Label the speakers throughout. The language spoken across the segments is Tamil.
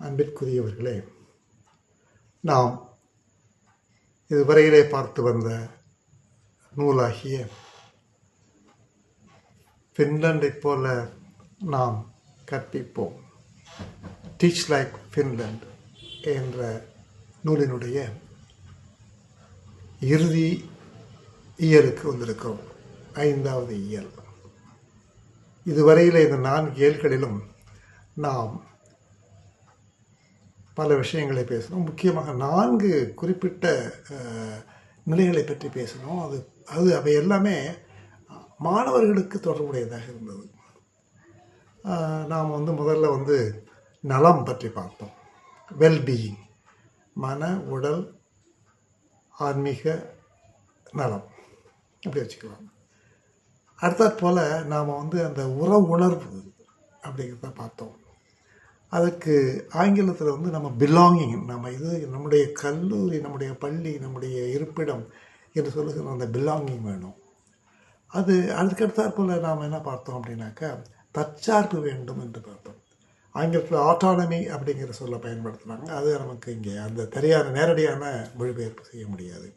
Speaker 1: அன்பிற்குரியவர்களே, நாம் இதுவரையிலே பார்த்து வந்த நூலாகிய ஃபின்லாந்தைப் போல நாம் கற்பிப்போம், டீச் லைக் ஃபின்லாந்து என்ற நூலினுடைய இறுதி இயலுக்கு வந்திருக்கிறோம். 5வது இயல். இதுவரையில் இந்த 4 இயல்களிலும் நாம் பல விஷயங்களை பேசணும். முக்கியமாக 4 குறிப்பிட்ட நிலைகளை பற்றி பேசணும். அவை எல்லாமே மாணவர்களுக்கு தொடர்புடையதாக இருந்தது. நாம் முதல்ல நலம் பற்றி பார்த்தோம். வெல்பீயிங், மன உடல் ஆன்மீக நலம் அப்படி வச்சுக்கலாம். அடுத்தது போல் நாம் அந்த உணர்வு அப்படிங்கிறத பார்த்தோம். அதுக்கு ஆங்கிலத்தில் நம்ம பிலாங்கிங், இது நம்முடைய கல்லூரி, நம்முடைய பள்ளி, நம்முடைய இருப்பிடம் என்று சொல்லுகிற அந்த பிலாங்கிங் வேணும். அதுக்கடுத்தாற் போல் நாம் என்ன பார்த்தோம் அப்படின்னாக்கா, தற்சார்பு வேண்டும் என்று பார்த்தோம். ஆங்கிலத்தில் ஆட்டானமி அப்படிங்கிற சொல்ல பயன்படுத்துகிறாங்க. அது நமக்கு இங்கே அந்த நேரடியான மொழிபெயர்ப்பு செய்ய முடியாது.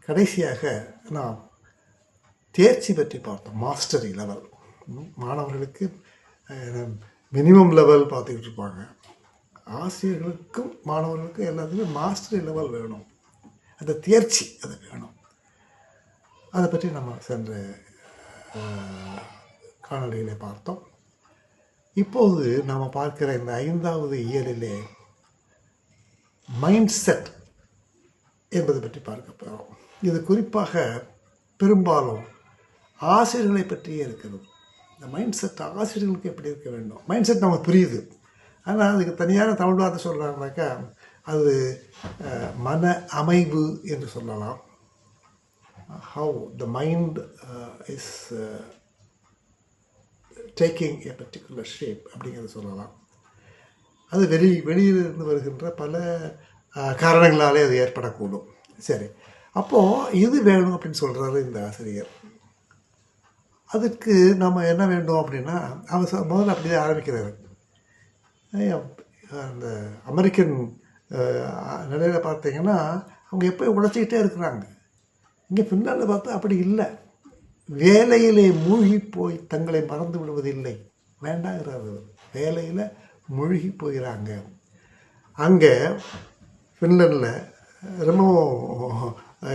Speaker 1: கடைசியாக நாம் தேர்ச்சி பற்றி பார்த்தோம். Mastery level. மாணவர்களுக்கு மினிமம் லெவல் பார்த்துக்கிட்டு இருப்பாங்க. ஆசிரியர்களுக்கும் மாணவர்களுக்கும் எல்லாத்துக்கும் மாஸ்டரி லெவல் வேணும். அந்த தேர்ச்சி அது வேணும். அதை பற்றி நம்ம சென்ற காணொளியிலே பார்த்தோம். இப்போது நாம் பார்க்கிற இந்த 5வது இயலிலே மைண்ட் செட் என்பதை பற்றி பார்க்க போகிறோம். இது குறிப்பாக பெரும்பாலும் ஆசிரியர்களை பற்றியே இருக்கிறது. இந்த மைண்ட் செட் ஆசிரியர்களுக்கு எப்படி இருக்க வேண்டும்? மைண்ட் செட் நமக்கு புரியுது, ஆனால் அதுக்கு தனியான தமிழ் வார்த்தை சொல்கிறாங்கனாக்கா அது மன அமைவு என்று சொல்லலாம். how the mind is taking a particular shape அப்படிங்கிறத சொல்லலாம். அது வெளியிலிருந்து வருகின்ற பல காரணங்களாலே அது ஏற்படக்கூடும். சரி, அப்போது இது வேணும் அப்படின்னு சொல்கிறாரு இந்த ஆசிரியர். அதுக்கு நம்ம என்ன வேண்டும் அப்படின்னா, அவர் முதல்ல அப்படியே ஆரம்பிக்கிறாரு. அந்த அமெரிக்கன் நிலையில் பார்த்தீங்கன்னா அவங்க எப்போ உழைச்சிக்கிட்டே இருக்கிறாங்க. இங்கே பின்னால் பார்த்தா அப்படி இல்லை. வேலையிலே மூழ்கி போய் தங்களை மறந்து விடுவதில்லை, வேண்டாங்கிறாரு. வேலையில் மூழ்கி போயிறாங்க. அங்கே ஃபின்லாண்டில் ரொம்ப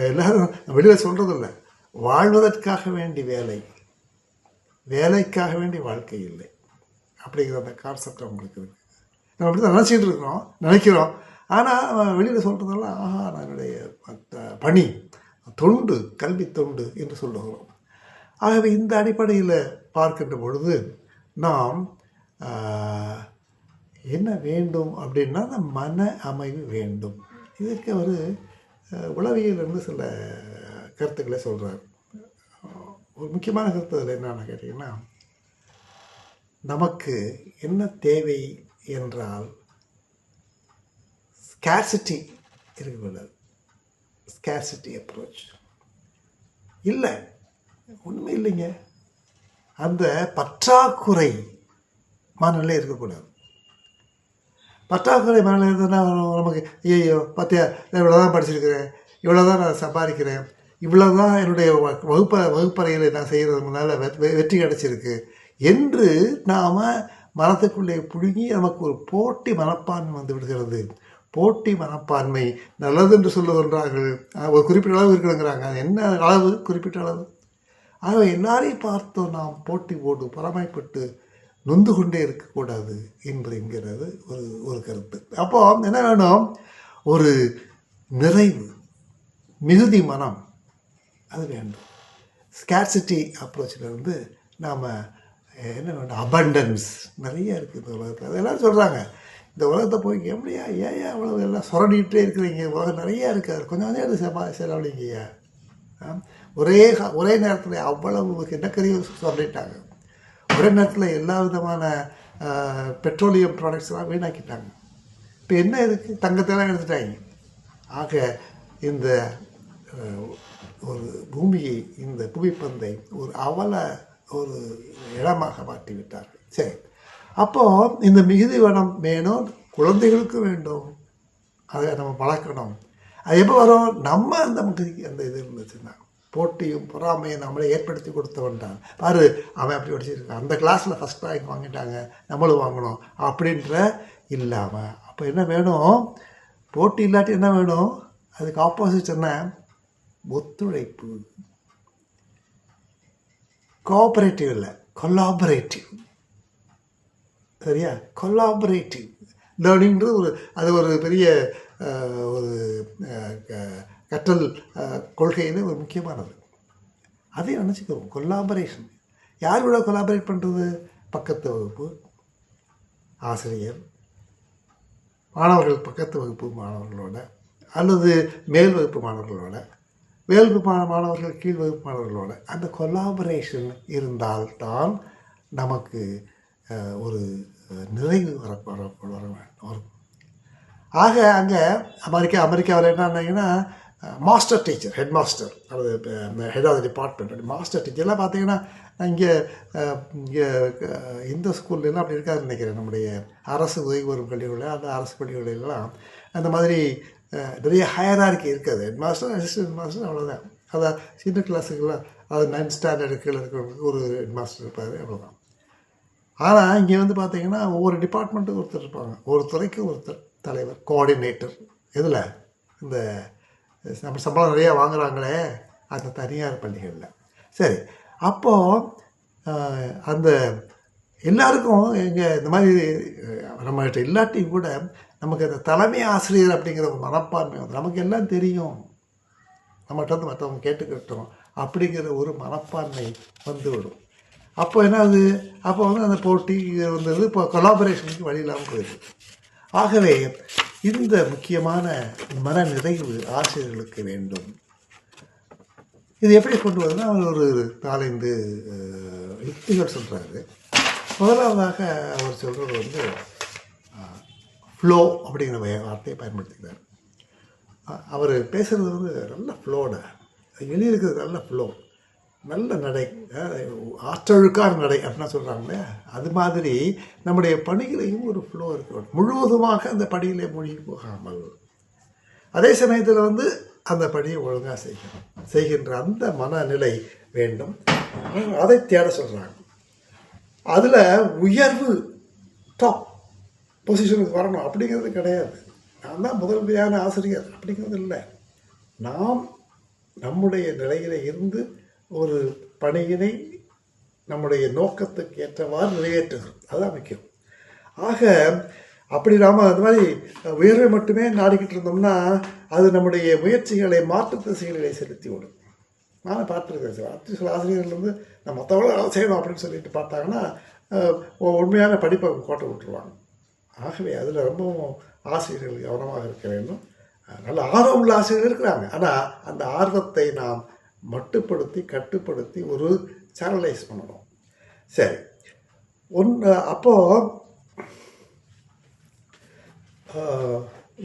Speaker 1: எல்லோரும் வெளியில் சொல்கிறதில்ல, வாழ்வதற்காக வேண்டி வேலை, வேலைக்காக வேண்டி வாழ்க்கை இல்லை அப்படிங்கிற அந்த கான்செப்ட் அவங்களுக்கு இருக்குது. நம்ம அப்படி தான் நினைக்கிறோம். ஆனால் வெளியில் சொல்கிறதெல்லாம் நான் என்னுடைய பணி, தொண்டு, கல்வி தொண்டு என்று சொல்லுகிறோம். ஆகவே இந்த அடிப்படையில் பார்க்கின்ற பொழுது நாம் என்ன வேண்டும் அப்படின்னா, மன அமைவு வேண்டும். இதற்கு அவர் உளவியலிருந்து சில கருத்துக்களை சொல்கிறார். ஒரு முக்கியமான கருத்து அதில் என்னன்னு கேட்டிங்கன்னா, நமக்கு என்ன தேவை என்றால் ஸ்கேர்சிட்டி இருக்கக்கூடாது. ஸ்கேர்சிட்டி அப்ரோச் இல்லை, ஒன்றுமே இல்லைங்க. அந்த பற்றாக்குறை மனநிலை இருக்கக்கூடாது. பற்றாக்குறை மனநிலை இருந்ததுன்னா நமக்கு ஐயோ பார்த்தியா, நான் இவ்வளோ தான் படிச்சிருக்கிறேன், இவ்வளோ தான் நான் சம்பாதிக்கிறேன், இவ்வளோ தான் என்னுடைய வகுப்பறையில் நான் செய்கிறதுனால வெற்றி கிடச்சிருக்கு என்று நாம் மனத்துக்குள்ளே புழுங்கி நமக்கு ஒரு போட்டி மனப்பான்மை வந்து விடுகிறது. போட்டி மனப்பான்மை நல்லது என்று சொல்லுகின்றார்கள். ஒரு குறிப்பிட்ட அளவு இருக்கிறாங்க. அது என்ன அளவு? குறிப்பிட்ட அளவு. ஆகவே எல்லாரையும் பார்த்தோம் நாம் போட்டி போட்டு பொறாமைப்பட்டு நொந்து கொண்டே இருக்கக்கூடாது என்கிறது ஒரு கருத்து. அப்போ என்ன வேணும்? ஒரு நிறைவு, மிகுதி மனம், அது வேண்டும். ஸ்கேர்சிட்டி அப்ரோச்சில் நாம் என்ன வேண்டும்? அபண்டன்ஸ் நிறைய இருக்குது இந்த உலகத்தில். அது எல்லோரும் சொல்கிறாங்க, இந்த உலகத்தை போய் எப்படியா ஏன் அவ்வளோ எல்லாம் சுரண்டிகிட்டே இருக்கிறீங்க, உலகம் நிறையா இருக்காது, கொஞ்சம் எடுத்து செலவழிங்கய்யா. ஒரே நேரத்தில் அவ்வளவு கிணக்கறியை சுரண்டிட்டாங்க. ஒரே நேரத்தில் எல்லா விதமான பெட்ரோலியம் ப்ராடக்ட்ஸ்லாம் வீணாக்கிட்டாங்க. இப்போ என்ன இருக்குது? தங்கத்தெல்லாம் எடுத்துட்டாங்க. ஆக இந்த ஒரு பூமியை, இந்த புவிப்பந்தை ஒரு இடமாக மாற்றிவிட்டார்கள். சரி, அப்போது இந்த மிகுதி வேணும், குழந்தைகளுக்கு வேண்டும். அதை நம்ம வளர்க்கணும். அது எப்போ வரும்? நம்ம அந்த இது இருந்துச்சுன்னா, போட்டியும் பொறாமையும் நம்மளே ஏற்படுத்தி கொடுத்தவன் தான். பாரு, அவன் அப்படி படிச்சிருக்கான், அந்த கிளாஸில் ஃபஸ்ட் ரேங்க் வாங்கிட்டாங்க, நம்மளும் வாங்கணும் அப்படின்ற இல்லாமல். அப்போ என்ன வேணும்? போட்டி இல்லாட்டி என்ன வேணும்? அதுக்கு ஆப்போசிட் என்ன? ஒத்துழைப்பு. கோஆபரேட்டிவ் இல்லை, கொலாபரேட்டிவ். சரியா? கொலாபரேட்டிவ் லேர்னிங்கிறது ஒரு பெரிய ஒரு கற்றல் கொள்கையில் ஒரு முக்கியமானது. அதையும் நினச்சிக்கிறோம். கொலாபரேஷன். யார் கூட கொலாபரேட் பண்ணுறது? பக்கத்து வகுப்பு ஆசிரியர், மாணவர்கள் பக்கத்து வகுப்பு மாணவர்களோட, அல்லது மேல் வகுப்பு மாணவர்களோட, மேல் வகுப்பு மாணவர்கள் கீழ் வகுப்பு மாணவர்களோட அந்த கொலாபரேஷன் இருந்தால்தான் நமக்கு ஒரு நிறைவு வரும். ஆக அங்கே அமெரிக்காவில் என்னன்னா, மாஸ்டர் டீச்சர், ஹெட் மாஸ்டர் அல்லது head of the department master டீச்சர்லாம் பார்த்தீங்கன்னா, இங்கே இந்த ஸ்கூல்லாம் அப்படி இருக்காதுன்னு நினைக்கிறேன். நம்முடைய அரசு உதவி வரும் பள்ளிகளில், அந்த அரசு பள்ளிகளெல்லாம் அந்த மாதிரி நிறைய ஹையரார்கி இருக்காது. ஹெட் மாஸ்டர், அசிஸ்டன்ட் மாஸ்டர், அவ்வளோதான். அதான் சின்ன கிளாஸுக்கெல்லாம், அது 9th ஸ்டாண்டர்டு கீழே இருக்கிறவங்களுக்கு ஒரு ஹெட் மாஸ்டர் இருப்பார், அவ்வளோதான். ஆனால் இங்கே பார்த்தீங்கன்னா ஒவ்வொரு டிபார்ட்மெண்ட்டுக்கும் ஒருத்தர் இருப்பாங்க, ஒரு துறைக்கு ஒருத்தர் தலைவர், கோஆர்டினேட்டர். இதில் இந்த நம்ம சம்பளம் நிறையா வாங்குகிறாங்களே அந்த தனியார் பள்ளிகளில். சரி, அப்போது அந்த எல்லாருக்கும் எங்கள் இந்த மாதிரி நம்மகிட்ட இல்லாட்டியும் கூட நமக்கு அந்த தலைமை ஆசிரியர் அப்படிங்கிற ஒரு மனப்பான்மை வந்து, நமக்கு எல்லாம் தெரியும், நம்மகிட்ட வந்து மற்றவங்க கேட்டுக்கிட்டோம் அப்படிங்கிற ஒரு மனப்பான்மை வந்துவிடும். அப்போ என்னது? அப்போ அந்த போட்டி வந்தது, இப்போ கொலாபரேஷனுக்கு வழி இல்லாமல் போயிடுது. ஆகவே இந்த முக்கியமான மன நிறைவு ஆசிரியர்களுக்கு வேண்டும். இது எப்படி கொண்டு வரதுன்னா, அவர் ஒரு 4-5 யுக்திகள் சொல்கிறாரு. முதலாவதாக அவர் சொல்கிறது ஃப்ளோ அப்படிங்கிற வார்த்தையை பயன்படுத்திக்கிறார். அவர் பேசுகிறது நல்ல ஃப்ளோட, எழுதியிருக்கிறது நல்ல ஃப்ளோ, நல்ல நடை, ஆற்றழுக்கான நடை அப்படின்னா சொல்கிறாங்களே, அது மாதிரி நம்முடைய பணிகளையும் ஒரு ஃப்ளோ இருக்கணும். முழுவதுமாக அந்த பணியிலே மூழ்கி போகாமல், அதே சமயத்தில் அந்த பணியை ஒழுங்காக செய்கின்ற அந்த மனநிலை வேண்டும். அதை தேட சொல்கிறாங்க. அதில் உயர்வு டாப் பொசிஷனுக்கு வரணும் அப்படிங்கிறது கிடையாது. நான் தான் முதன்மையான ஆசிரியர் அப்படிங்கிறது இல்லை. நாம் நம்முடைய நிலையில் இருந்து ஒரு பணியினை நம்முடைய நோக்கத்துக்கு ஏற்றவாறு நிறைவேற்றுகிறோம், அதுதான் முக்கியம். ஆக அப்படி நாம் அந்த மாதிரி உயர்வை மட்டுமே நாடிக்கிட்டு இருந்தோம்னா அது நம்முடைய முயற்சிகளை மாற்று திசைகளிலே செலுத்தி விடும். நான் பார்த்துருக்கேன், சில ஆசிரியர்கள் நான் மற்றவங்கள செய்யணும் அப்படின்னு சொல்லிட்டு பார்த்தாங்கன்னா உண்மையான படிப்பை கோட்டை விட்டுருவாங்க. ஆகவே அதில் ரொம்பவும் ஆசிரியர்கள் கவனமாக இருக்க வேண்டும். நல்ல ஆர்வம் உள்ள ஆசிரியர்கள் இருக்கிறாங்க, ஆனால் அந்த ஆர்வத்தை நாம் மட்டுப்படுத்தி கட்டுப்படுத்தி ஒரு சேனலைஸ் பண்ணணும். சரி, அப்போது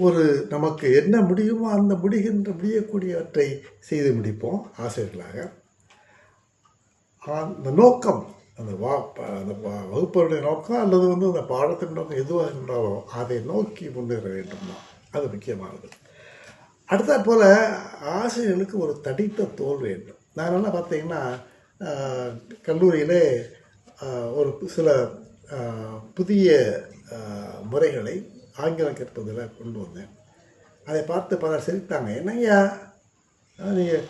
Speaker 1: ஒரு நமக்கு என்ன முடியுமோ அந்த முடியக்கூடியவற்றை செய்து முடிப்போம் ஆசிரியர்களாக. அந்த நோக்கம், அந்த வகுப்பருடைய நோக்கம் அல்லது அந்த பாடத்தின் நோக்கம் எதுவாக இருந்தாலும் அதை நோக்கி முன்னேற வேண்டும் தான், அது முக்கியமானது. அடுத்தாற் போல் ஆசிரியர்களுக்கு ஒரு தடித்த தோல் வேண்டும். நான் நல்லா பார்த்தீங்கன்னா கல்லூரியிலே ஒரு சில புதிய முறைகளை ஆங்கிலம் கற்பதில் கொண்டு வந்தேன். அதை பார்த்து பலர் சிரித்தாங்க. என்னையா நீங்கள்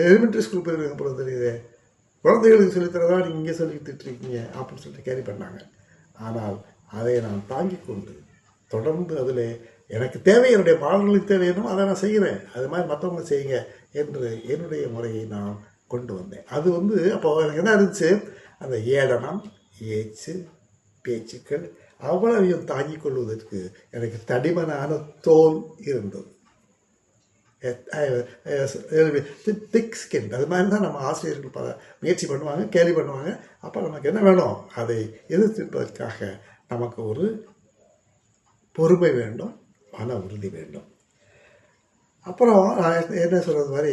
Speaker 1: எலிமெண்ட்ரி ஸ்கூல் போயிருக்க போல தெரியுது, குழந்தைகளுக்கு சொல்லித்தரதா நீங்கள் இங்கே சொல்லிக்கிட்டுருக்கீங்க அப்படின்னு சொல்லிட்டு கேரி பண்ணாங்க. ஆனால் அதை நான் தாங்கி கொண்டு தொடர்ந்து அதில் எனக்கு தேவை, என்னுடைய மாணவர்களுக்கு தேவை என்னமோ அதை நான் செய்கிறேன், அது மாதிரி மற்றவங்க செய்யுங்க என்று என்னுடைய முறையை நான் கொண்டு வந்தேன். அது அப்போ எனக்கு என்ன இருந்துச்சு, அந்த ஏளனம், ஏச்சு, பேச்சுக்கள் அவ்வளவையும் தாங்கிக் கொள்வதற்கு எனக்கு தடிமனான தோல் இருந்தது, திக் ஸ்கின். அது மாதிரி தான் நம்ம ஆசிரியர்கள் பல முயற்சி பண்ணுவாங்க, கேள்வி பண்ணுவாங்க. அப்போ நமக்கு என்ன வேணும், அதை எதிர்த்திருப்பதற்காக நமக்கு ஒரு பொறுமை வேண்டும், மன உறுதி வேண்டும். அப்புறம் நான் என்ன சொல்கிறது மாதிரி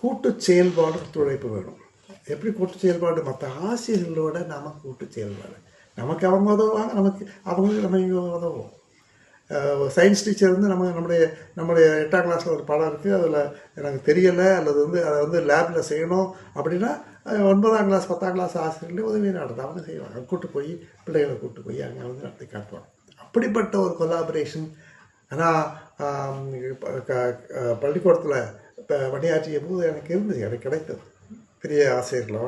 Speaker 1: கூட்டு செயல்பாடு, ஒத்துழைப்பு வேணும். எப்படி கூட்டு செயல்பாடு? மற்ற ஆசிரியர்களோட நாம் கூட்டு செயல்பாடு. நமக்கு அவங்க உதவுவாங்க, நமக்கு அவங்களுக்கு நம்ம இங்கே உதவுவோம். சயின்ஸ் டீச்சர் வந்து நம்முடைய 8ஆம் கிளாஸில் ஒரு பாடம் இருக்குது, அதில் எனக்கு தெரியலை அல்லது வந்து அதை வந்து லேபில் செய்யணும் அப்படின்னா 9ஆம் கிளாஸ் 10ஆம் கிளாஸ் ஆசிரியர்களே உதவி நடந்து அவங்க செய்வாங்க. கூப்பிட்டு போய் பிள்ளைகளை கூப்பிட்டு போய் அங்கே வந்து நடத்தி காட்டுவாங்க. அப்படிப்பட்ட ஒரு கொலாபரேஷன். ஆனால் பள்ளிக்கூடத்தில் இப்போ பணியாற்றிய போது எனக்கு கிடைத்தது. பெரிய ஆசிரியர்களோ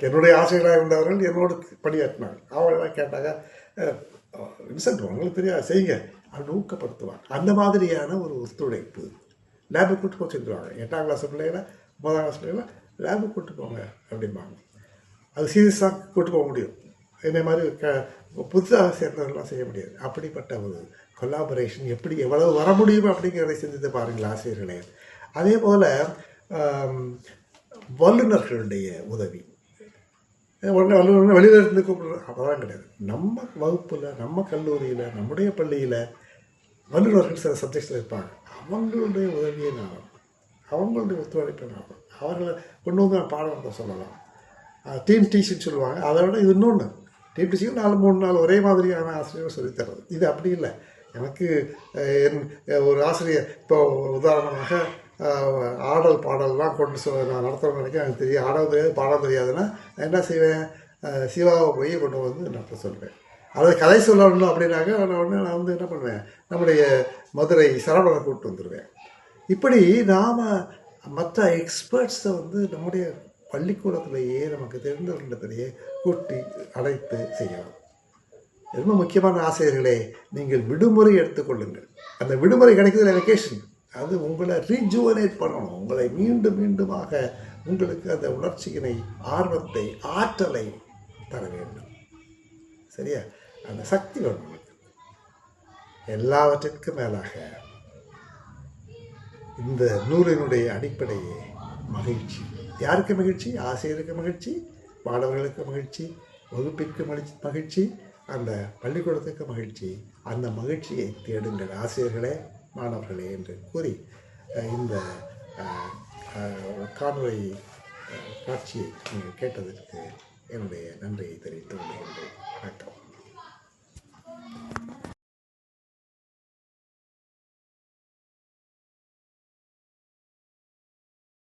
Speaker 1: என்னுடைய ஆசிரியர்களாக இருந்தவர்கள் என்னோடு பணியாற்றினாங்க. அவங்களாம் கேட்டாங்க, வின்சென்ட் உங்களுக்கு தெரியாது செய்யுங்க அப்படின்னு ஊக்கப்படுத்துவாங்க. அந்த மாதிரியான ஒரு ஒத்துழைப்பு. லேபுக்கு கூட்டு போக செஞ்சுருவாங்க. 8ஆம் கிளாஸ் பிள்ளைகளை 9ஆம் கிளாஸ் பிள்ளைகளை லேபுக்கு கூட்டு போங்க அப்படிம்பாங்க. அது சீரியஸாக கூட்டு போக முடியும். என்னை மாதிரி புதுசாக சேர்ந்தவர்கள்லாம் செய்ய முடியாது. அப்படிப்பட்ட ஒரு கொலாபரேஷன் எப்படி எவ்வளவு வர முடியும் அப்படிங்கிறதை செஞ்சது பாருங்கள் ஆசிரியர்களே. அதே போல் வல்லுநர்களுடைய உதவி. உடனே வல்லுநர்கள் வெளியில் இருந்து கூப்பிடுறோம் அப்போதான் கிடையாது. நம்ம வகுப்பில், நம்ம கல்லூரியில், நம்முடைய பள்ளியில் வல்லுநர்கள் சில சப்ஜெக்ட்ஸில் இருப்பாங்க. அவங்களுடைய உதவியை நான், அவங்களுடைய ஒத்துழைப்பை நான் அவர்களை கொண்டு வந்து நான் பாடம் நடத்த சொல்லலாம். டீம் டீச்சின்னு சொல்லுவாங்க. அதை விட இது இன்னொன்று, டீம் டீச்சிங் 4-3 நாள் ஒரே மாதிரியான ஆசிரியர்கள் சொல்லித்தர்றது. இது அப்படி இல்லை. எனக்கு ஒரு ஆசிரியர் இப்போ உதாரணமாக ஆடல் பாடல்லாம் கொண்டு நான் நடத்துகிறேன்னு நினைக்கிறேன். எனக்கு தெரியும் ஆடல் தெரியாது பாடம் தெரியாதுன்னா நான் என்ன செய்வேன், சிவாவை போய் கொண்டு வந்து நடத்த சொல்வேன். அதை கதை சொல்லணும் அப்படின்னாக்க உடனே நான் வந்து என்ன பண்ணுவேன், நம்முடைய மதுரை சரவணனை கூப்பிட்டு வந்துடுவேன். இப்படி நாம் மற்ற எக்ஸ்பர்ட்ஸை வந்து நம்முடைய பள்ளிக்கூடத்திலேயே நமக்கு தெரிந்தவர்களிடத்திலேயே கூட்டி அழைத்து செய்யலாம். ரொம்ப முக்கியமான ஆசிரியர்களே, நீங்கள் விடுமுறை எடுத்துக்கொள்ளுங்கள். அந்த விடுமுறை கிடைக்கிறதுல வெக்கேஷன், அது உங்களை ரீஜுவனேட் பண்ணணும். உங்களை மீண்டும் மீண்டுமாக உங்களுக்கு அந்த உணர்ச்சியினை, ஆர்வத்தை, ஆற்றலை தர வேண்டும். சரியா? அந்த சக்தி வேணும் நமக்கு. எல்லாவற்றிற்கும் மேலாக இந்த நூலினுடைய அடிப்படையே மகிழ்ச்சி. யாருக்கு மகிழ்ச்சி? ஆசிரியருக்கு மகிழ்ச்சி, மாணவர்களுக்கு மகிழ்ச்சி, வகுப்பிற்கு மகிழ்ச்சி, அந்த பள்ளிக்கூடத்துக்கு மகிழ்ச்சி. அந்த மகிழ்ச்சியை தேடுங்கள் ஆசிரியர்களே, மாணவர்களே என்று கூறி இந்த காணொளி காட்சியை நீங்கள் கேட்டதற்கு என்னுடைய நன்றியை தெரிவித்துக்